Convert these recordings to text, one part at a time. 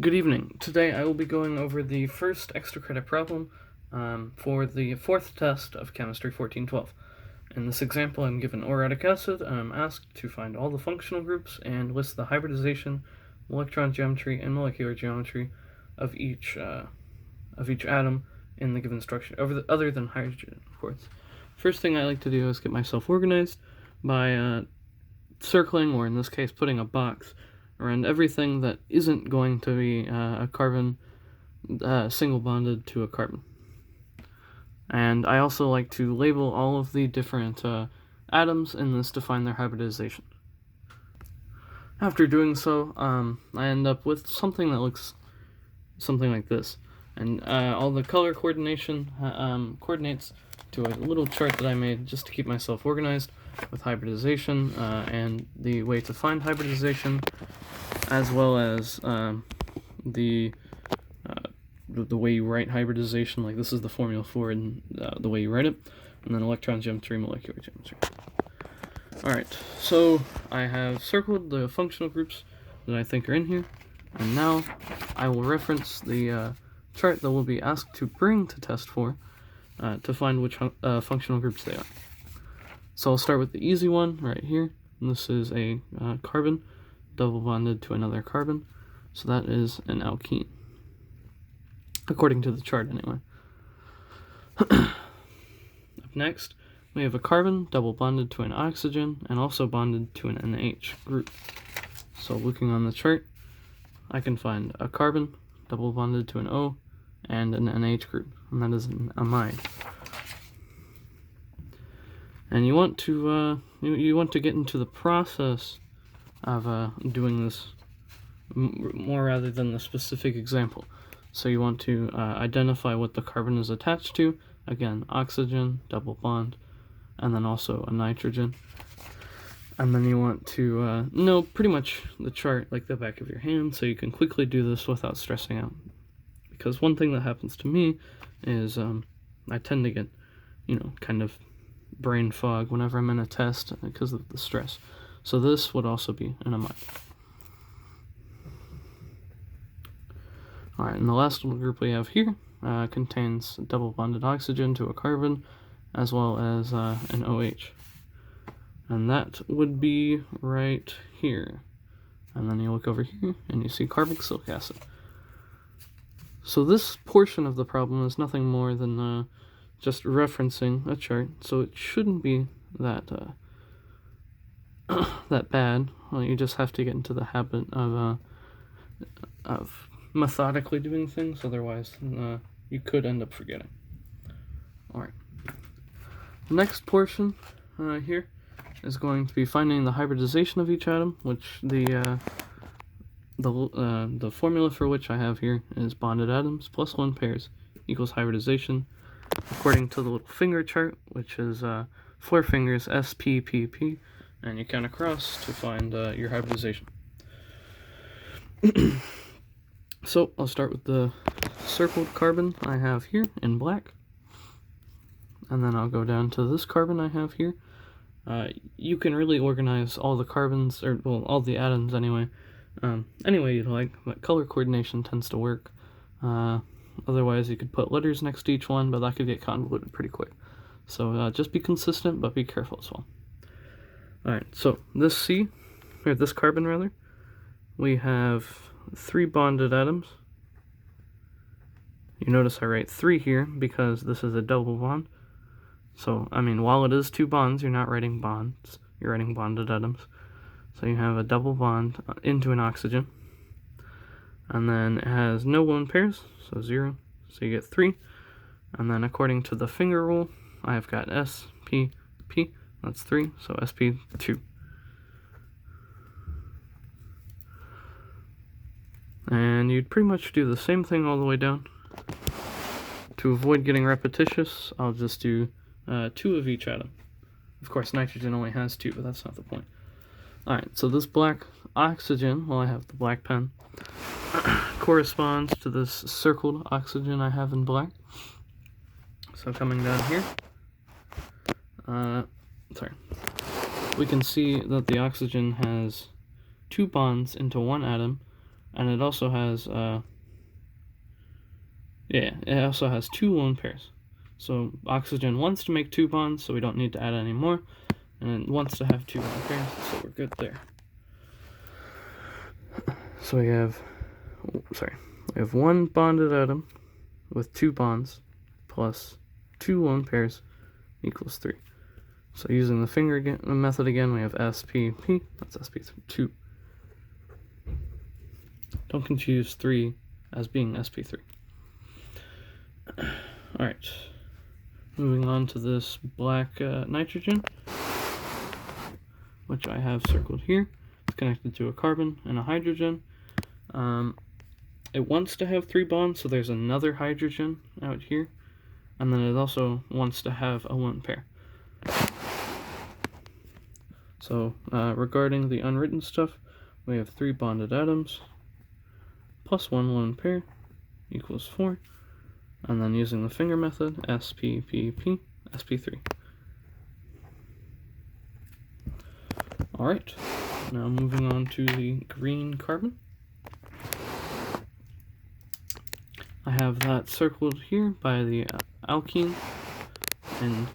Good evening. Today I will be going over the first extra credit problem for the fourth test of Chemistry 1412. In this example, I'm given orotic acid, and I'm asked to find all the functional groups and list the hybridization, electron geometry, and molecular geometry of each atom in the given structure, other than hydrogen, of course. First thing I like to do is get myself organized by circling, or in this case, putting a box around everything that isn't going to be a carbon single bonded to a carbon. And I also like to label all of the different atoms in this to find their hybridization. After doing so, I end up with something that looks something like this. And all the color coordination coordinates to a little chart that I made just to keep myself organized with hybridization and the way to find hybridization, as well as the way you write hybridization. Like, this is the formula for it and the way you write it, and then electron geometry, molecular geometry. Alright, so I have circled the functional groups that I think are in here, and now I will reference the chart that we'll be asked to bring to test 4 to find which functional groups they are. So I'll start with the easy one right here, and this is a carbon double bonded to another carbon, so that is an alkene, according to the chart anyway. Up next, we have a carbon double bonded to an oxygen and also bonded to an NH group. So looking on the chart, I can find a carbon double bonded to an O and an NH group, and that is an amide. And you want to get into the process of doing this more rather than the specific example. So you want to identify what the carbon is attached to. Again, oxygen, double bond, and then also a nitrogen. And then you want to know pretty much the chart like the back of your hand, so you can quickly do this without stressing out. Because one thing that happens to me is I tend to get, kind of brain fog whenever I'm in a test because of the stress. So this would also be an amide. Alright, and the last little group we have here contains double bonded oxygen to a carbon, as well as an OH. And that would be right here. And then you look over here and you see carboxylic acid. So this portion of the problem is nothing more than just referencing a chart, so it shouldn't be that that bad. Well, you just have to get into the habit of methodically doing things, otherwise you could end up forgetting. Alright. The next portion here is going to be finding the hybridization of each atom, which the formula for which I have here is bonded atoms plus 1 pairs equals hybridization, according to the little finger chart, which is 4 fingers, S, P, P, P, and you count across to find your hybridization. So I'll start with the circled carbon I have here in black, and then I'll go down to this carbon I have here. You can really organize all the carbons, or well, all the atoms anyway, any way you'd like, but color coordination tends to work. Otherwise you could put letters next to each one, but that could get convoluted pretty quick. So just be consistent, but be careful as well. Alright, so this carbon rather, we have 3 bonded atoms. You notice I write 3 here because this is a double bond. So, while it is 2 bonds, you're not writing bonds, you're writing bonded atoms. So you have a double bond into an oxygen. And then it has no lone pairs, so 0. So you get 3. And then according to the finger rule, I've got S, P, P. That's 3, so SP 2. And you'd pretty much do the same thing all the way down. To avoid getting repetitious, I'll just do 2 of each atom. Of course, nitrogen only has 2, but that's not the point. Alright, so this black oxygen, well, I have the black pen, corresponds to this circled oxygen I have in black. So coming down here, we can see that the oxygen has 2 bonds into 1 atom, and it also has it also has 2 lone pairs. So oxygen wants to make 2 bonds, so we don't need to add any more, and it wants to have 2 lone pairs, so we're good there. So we have 1 bonded atom with 2 bonds plus 2 lone pairs equals 3. So using the finger method again, we have SPP, that's sp2. Don't confuse 3 as being sp3. Alright, moving on to this black nitrogen, which I have circled here. It's connected to a carbon and a hydrogen. It wants to have 3 bonds, so there's another hydrogen out here, and then it also wants to have a lone pair. So regarding the unwritten stuff, we have 3 bonded atoms plus 1 lone pair equals 4, and then using the finger method, SPPP, sp3. Alright, now moving on to the green carbon. I have that circled here by the alkene, and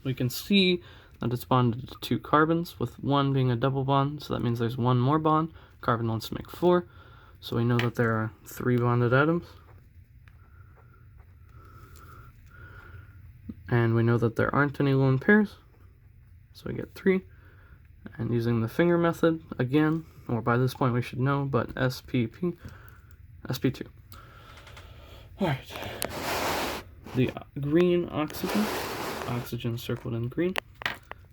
we can see that it's bonded to 2 carbons, with 1 being a double bond, so that means there's 1 more bond. Carbon wants to make 4, so we know that there are 3 bonded atoms. And we know that there aren't any lone pairs, so we get 3. And using the finger method, again, or by this point we should know, but SPP, sp2. Alright, the green oxygen circled in green,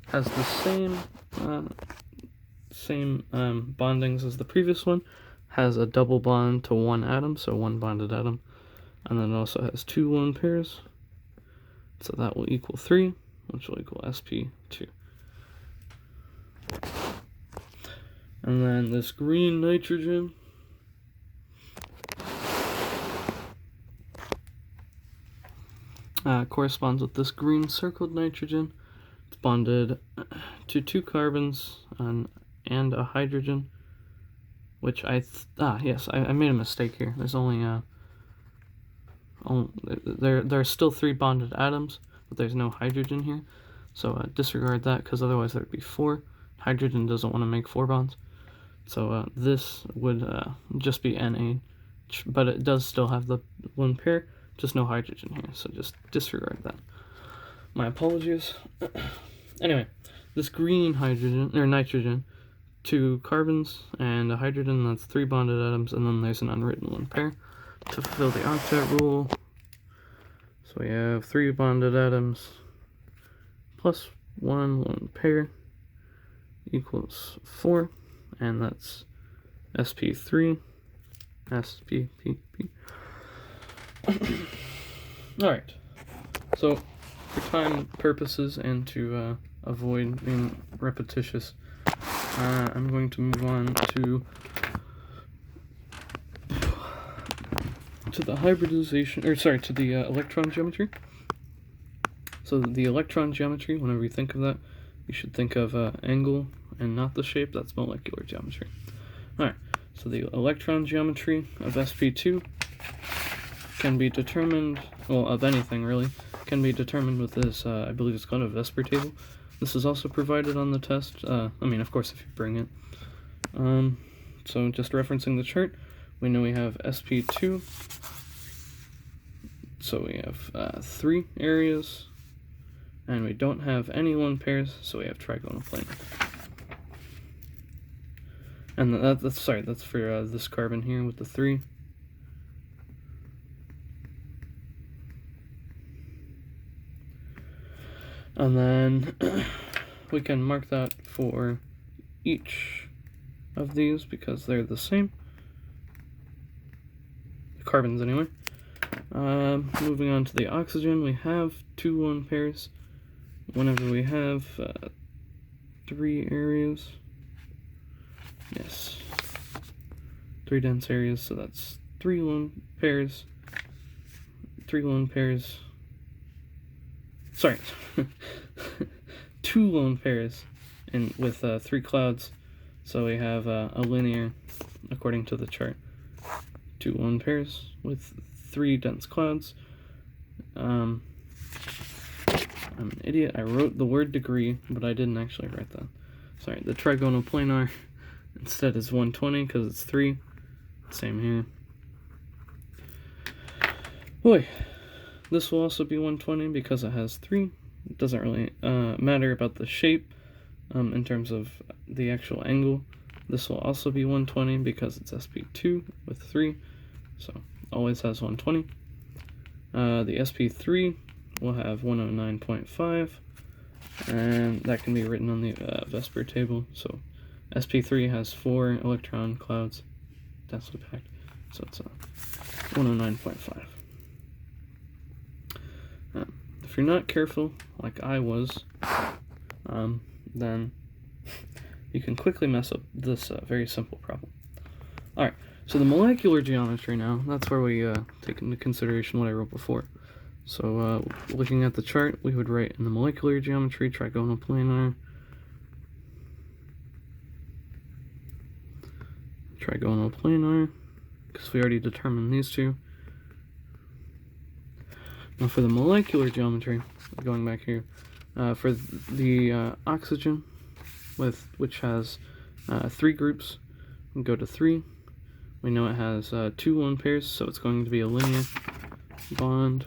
has the same bondings as the previous one, has a double bond to 1 atom, so 1 bonded atom, and then it also has 2 lone pairs, so that will equal 3, which will equal sp2. And then this green nitrogen corresponds with this green circled nitrogen. It's bonded to 2 carbons and a hydrogen, which yes, I made a mistake here. There's only there are still 3 bonded atoms, but there's no hydrogen here, so disregard that, because otherwise there'd be 4. Hydrogen doesn't want to make 4 bonds, so this would just be NH, but it does still have the lone pair, just no hydrogen here, so just disregard that. My apologies. Anyway, this green hydrogen, or nitrogen, 2 carbons and a hydrogen, that's 3 bonded atoms, and then there's an unwritten lone pair to fulfill the octet rule. So we have 3 bonded atoms plus 1 lone pair equals 4, and that's sp3, sppp. Alright, so for time purposes and to avoid being repetitious, I'm going to move on to the hybridization, to the electron geometry. So the electron geometry, whenever you think of that, you should think of angle and not the shape. That's molecular geometry. Alright, so the electron geometry of sp2 can be determined, well, of anything really, can be determined with this, I believe it's called a Vesper table. This is also provided on the test, I mean, of course, if you bring it. So just referencing the chart, we know we have sp2, so we have 3 areas, and we don't have any lone pairs, so we have trigonal plane. And that's for this carbon here with the 3. And then we can mark that for each of these because they're the same. The carbons anyway. Moving on to the oxygen, we have 2 lone pairs. Whenever we have 3 areas, yes, 3 dense areas, so that's 3 lone pairs, 3 lone pairs, sorry, 2 lone pairs with 3 clouds, so we have a linear according to the chart. 2 lone pairs with 3 dense clouds. I'm an idiot. I wrote the word degree, but I didn't actually write that. Sorry, the trigonal planar instead is 120 because it's 3. Same here. Boy, this will also be 120 because it has 3. It doesn't really matter about the shape in terms of the actual angle. This will also be 120 because it's SP2 with 3, so always has 120. The SP3 will have 109.5, and that can be written on the Vesper table. So SP3 has 4 electron clouds densely packed, so it's 109.5. If you're not careful, like I was, then you can quickly mess up this very simple problem. Alright, so the molecular geometry now, that's where we take into consideration what I wrote before. So looking at the chart, we would write in the molecular geometry, trigonal planar, because we already determined these two. Now for the molecular geometry, going back here, for the oxygen, which has 3 groups, we go to 3. We know it has 2 lone pairs, so it's going to be a linear bond.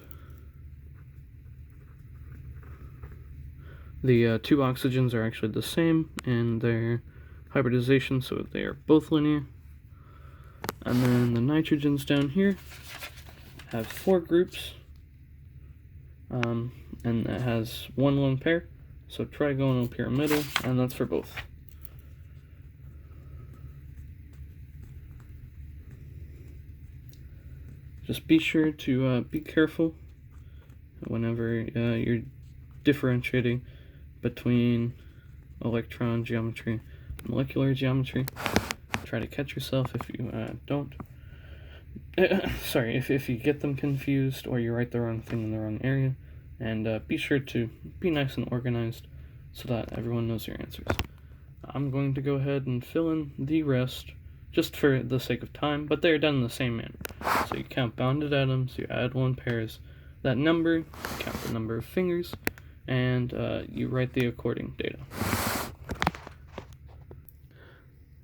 The 2 oxygens are actually the same in their hybridization, so they are both linear. And then the nitrogens down here have 4 groups, and it has 1 lone pair, so trigonal pyramidal, and that's for both. Just be sure to be careful whenever you're differentiating between electron geometry and molecular geometry. Try to catch yourself if you don't. Sorry, if you get them confused or you write the wrong thing in the wrong area. And be sure to be nice and organized so that everyone knows your answers. I'm going to go ahead and fill in the rest just for the sake of time, but they're done in the same manner. So you count bounded atoms, you add lone pairs, that number, you count the number of fingers, and you write the according data.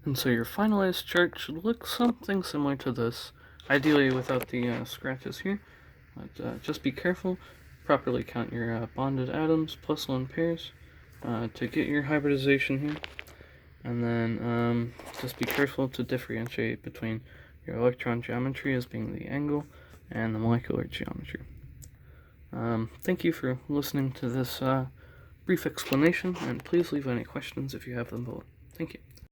And so your finalized chart should look something similar to this, ideally without the scratches here, but just be careful. Properly count your bonded atoms plus lone pairs to get your hybridization here. And then just be careful to differentiate between your electron geometry as being the angle and the molecular geometry. Thank you for listening to this brief explanation, and please leave any questions if you have them below. Thank you.